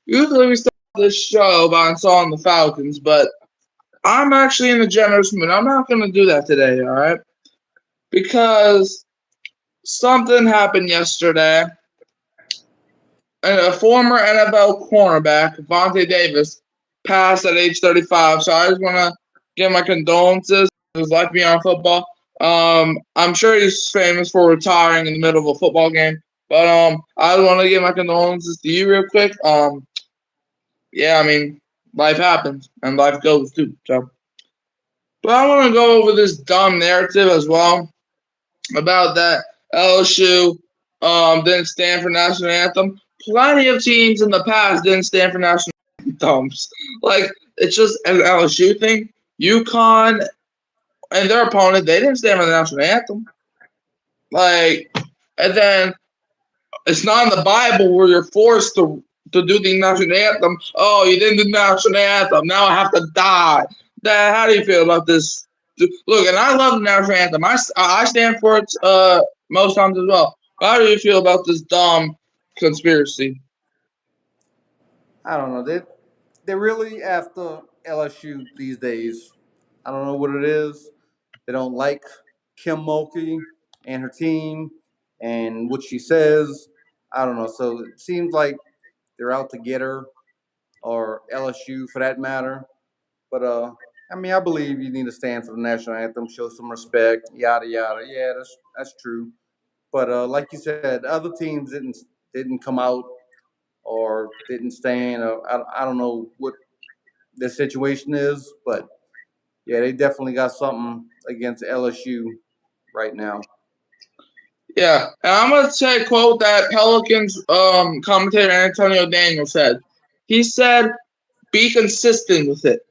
Usually we start this show by installing the Falcons, but I'm actually in a generous mood. I'm not going to do that today, all right? Because something happened yesterday, and a former NFL cornerback, Vontae Davis, passed at age 35. So I just want to give my condolences to his life beyond football. I'm sure he's famous for retiring in the middle of a football game, but I want to give my condolences to you real quick. Yeah, I mean, life happens and life goes too. So, but I want to go over this dumb narrative as well about that LSU didn't stand for national anthem. Plenty of teams in the past didn't stand for national anthems. Like it's just an LSU thing. UConn and their opponent, they didn't stand for the national anthem. Like, and then it's not in the Bible where you're forced to do the national anthem. Oh, you didn't do the national anthem. Now I have to die. Dad, how do you feel about this? Look, and I love the national anthem. I stand for it most times as well. How do you feel about this dumb conspiracy? I don't know. They're really after LSU these days. I don't know what it is. They don't like Kim Mulkey and her team and what she says. I don't know. So it seems like they're out to get her or LSU for that matter. But I mean, I believe you need to stand for the national anthem, show some respect, yada yada. Yeah, that's true. But like you said, other teams didn't come out or didn't stand. Or I don't know what the situation is, but yeah, they definitely got something against LSU right now. Yeah, and I'm gonna say a quote that Pelicans commentator Antonio Daniels said. He said, "Be consistent with it."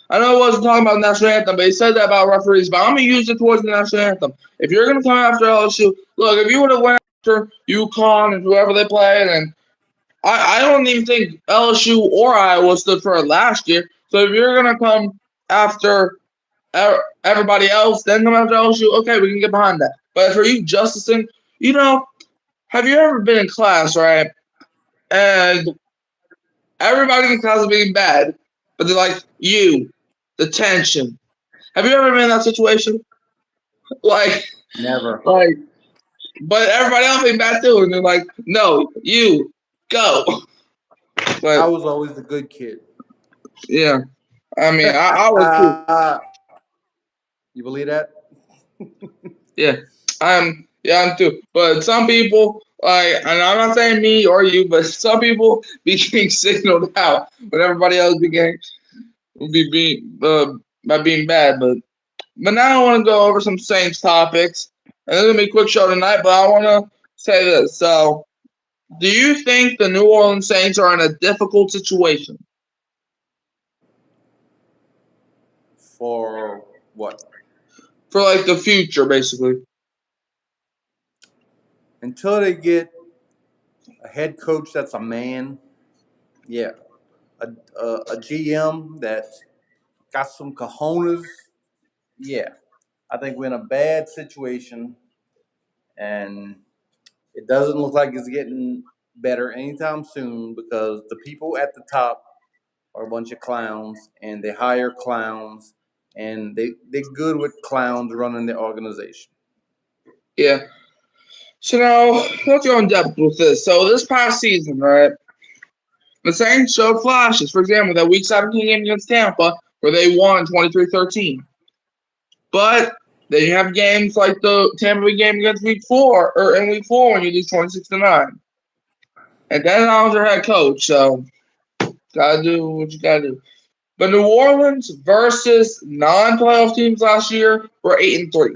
I know I wasn't talking about the national anthem, but he said that about referees. But I'm gonna use it towards the national anthem. If you're gonna come after LSU, look, if you would have went after UConn and whoever they played, and I don't even think LSU or Iowa stood for it last year. So if you're gonna come after everybody else, then come after LSU, okay, we can get behind that. But for you, Justin, you know, have you ever been in class, right? And everybody in class is being bad, but they're like, you, the tension. Have you ever been in that situation? Like, Never. like, but everybody else being bad too, and they're like, no, you, go. I But was always the good kid. yeah, I mean, I was too. You believe that? Yeah, I'm too. But some people, like, and I'm not saying me or you, but some people be getting signaled out when everybody else be being by being bad. But now I want to go over some Saints topics. And this is gonna be a quick show tonight, but I want to say this. So, do you think the New Orleans Saints are in a difficult situation For what? for like the future, basically? Until they get a head coach that's a man, yeah, a GM that got some cojones, yeah. I think we're in a bad situation, and it doesn't look like it's getting better anytime soon because the people at the top are a bunch of clowns, and they hire clowns, and they're good with clowns running the organization. Yeah. So now let's go in depth with this. So this past season, right? The Saints showed flashes. For example, that Week 17 game against Tampa, where they won 23-13. But then you have games like the Tampa Bay game against Week 4, or in Week 4 when you lose 26-9. And Dan Allen's your head coach, so gotta do what you gotta do. But New Orleans versus non-playoff teams last year were 8-3.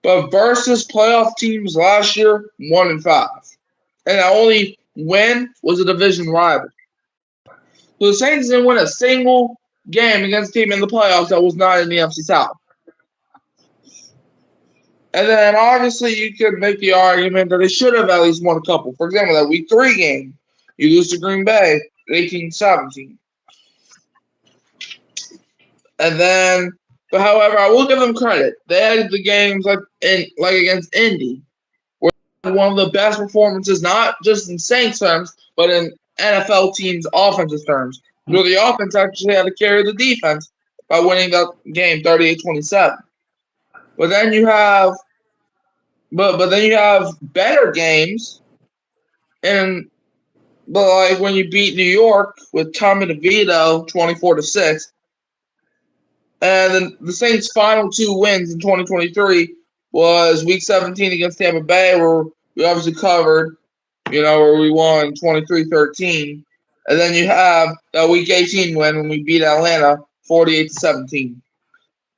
But versus playoff teams last year, 1-5. And the only win was a division rival. So the Saints didn't win a single game against a team in the playoffs that was not in the NFC South. And then obviously you could make the argument that they should have at least won a couple. For example, that Week 3 game, you lose to Green Bay 18-17. And then, but however, I will give them credit. They had the games like against Indy, where one of the best performances, not just in Saints terms, but in NFL team's offensive terms. Where the offense actually had to carry the defense by winning that game 38-27. But then you have better games, and but like when you beat New York with Tommy DeVito 24-6, and then the Saints' final 2 wins in 2023 was Week 17 against Tampa Bay, where we obviously covered, where we won 23-13. And then you have a Week 18 win when we beat Atlanta 48-17.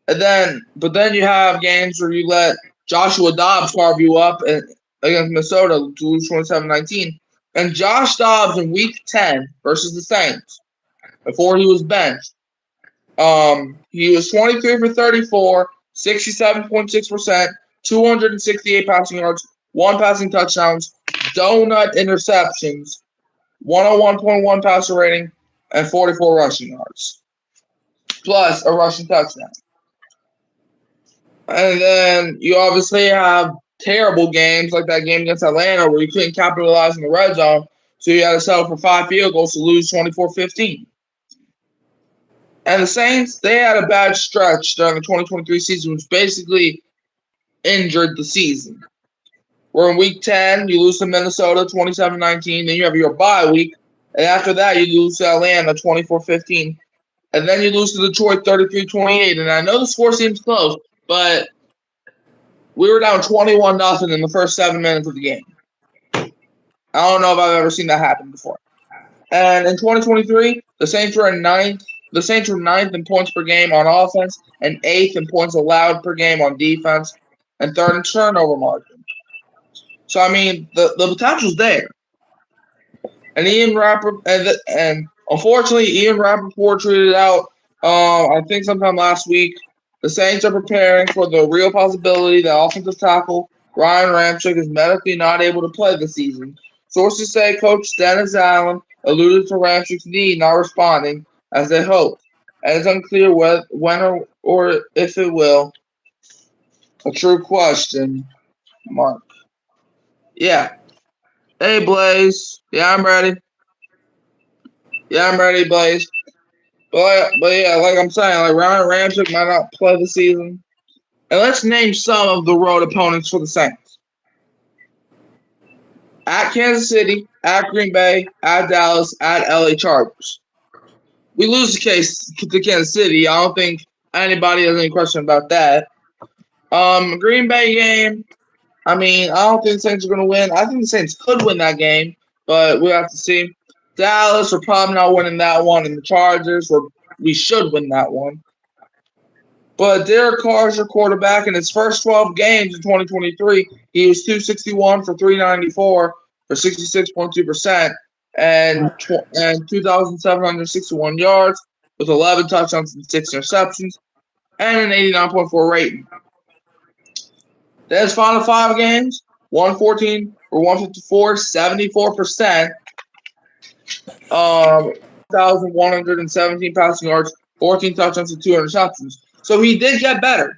But then you have games where you let Joshua Dobbs carve you up against Minnesota to lose 27-19. And Josh Dobbs in Week 10 versus the Saints, before he was benched, he was 23 for 34, 67.6%, 268 passing yards, 1 passing touchdowns, donut interceptions, 101.1 passer rating, and 44 rushing yards, plus a rushing touchdown. And then you obviously have terrible games like that game against Atlanta where you couldn't capitalize in the red zone, so you had to settle for 5 field goals to lose 24-15. And the Saints, they had a bad stretch during the 2023 season, which basically injured the season. Where in Week 10, you lose to Minnesota 27-19, then you have your bye week, and after that, you lose to Atlanta 24-15, and then you lose to Detroit 33-28. And I know the score seems close, but we were down 21-0 in the first 7 minutes of the game. I don't know if I've ever seen that happen before. And in 2023, the Saints were ninth in points per game on offense and 8th in points allowed per game on defense and 3rd in turnover margin. So, I mean, the potential's there. And and unfortunately, Ian Rappaport tweeted out, I think sometime last week, the Saints are preparing for the real possibility that offensive tackle Ryan Ramczyk is medically not able to play this season. Sources say Coach Dennis Allen alluded to Ramczyk's knee not responding as they hoped, and it's unclear when or if it will. A true question mark. Yeah. Hey, Blaze. Yeah, I'm ready. Blaze. But yeah, like I'm saying, like Ryan Ramczyk might not play the season. And let's name some of the road opponents for the Saints. At Kansas City, at Green Bay, at Dallas, at LA Chargers. We lose the case to Kansas City. I don't think anybody has any question about that. Green Bay game, I mean, I don't think the Saints are going to win. I think the Saints could win that game, but we'll have to see. Dallas, we're probably not winning that one. And the Chargers, we should win that one. But Derek Carr is your quarterback. In his first 12 games in 2023, he was 261 for 394 for 66.2% and 2,761 yards with 11 touchdowns and 6 interceptions and an 89.4 rating. Then his final 5 games, 114 for 154, 74%, 1,117 passing yards, 14 touchdowns and 2 interceptions. So he did get better.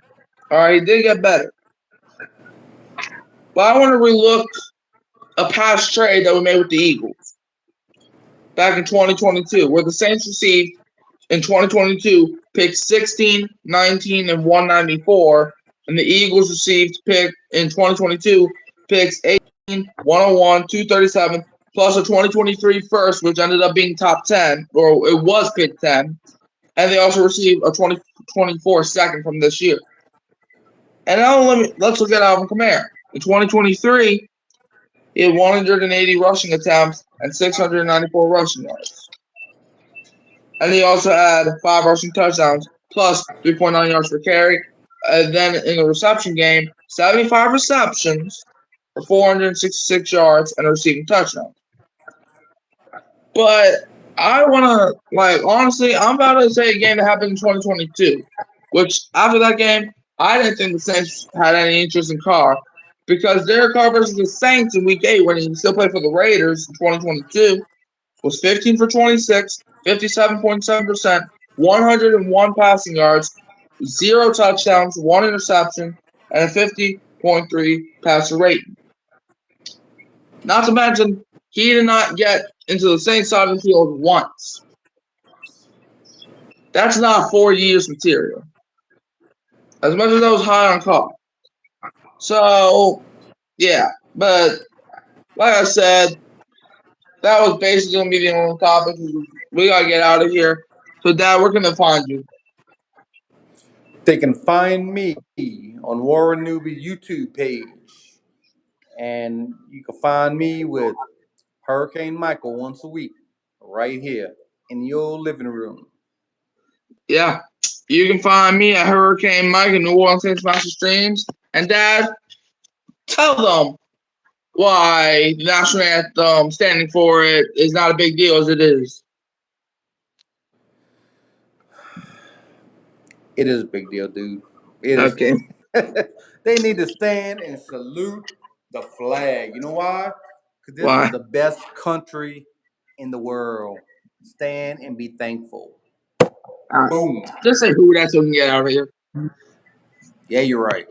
All right, he did get better. But I want to relook a past trade that we made with the Eagles back in 2022, where the Saints received in 2022 picks 16, 19, and 194, and the Eagles received pick in 2022 picks 18, 101, 237, plus a 2023 first, which ended up being top 10, or it was pick 10, and they also received a 2024 second from this year. And now let's look at Alvin Kamara. In 2023, he had 180 rushing attempts and 694 rushing yards. And he also had 5 rushing touchdowns plus 3.9 yards per carry. And then in the reception game, 75 receptions for 466 yards and a receiving touchdown. But I want to, honestly, I'm about to say a game that happened in 2022, which after that game, I didn't think the Saints had any interest in Carr because Derek Carr versus the Saints in Week 8, when he still played for the Raiders in 2022, was 15 for 26, 57.7%, 101 passing yards, 0 touchdowns, 1 interception, and a 50.3 passer rating. Not to mention, he did not get into the same side of the field once. That's not 4 years material. As much as I was high on Carr. So, yeah. But, like I said, that was basically going to be the only topic. We got to get out of here. So, Dad, where can they find you? They can find me on Warren Newby YouTube page. And you can find me with Hurricane Michael once a week, right here in your living room. Yeah. You can find me at Hurricane Mike in New Orleans Saints Master Streams. And, Dad, tell them why the national anthem, standing for it, is not a big deal as it is. It is a big deal, dude. It is. Okay. They need to stand and salute the flag. You know why? Because this Why? is the best country in the world. Stand and be thankful. All right. Boom. Just say who that so we can get out of here. Yeah, you're right.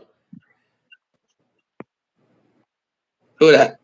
Who that?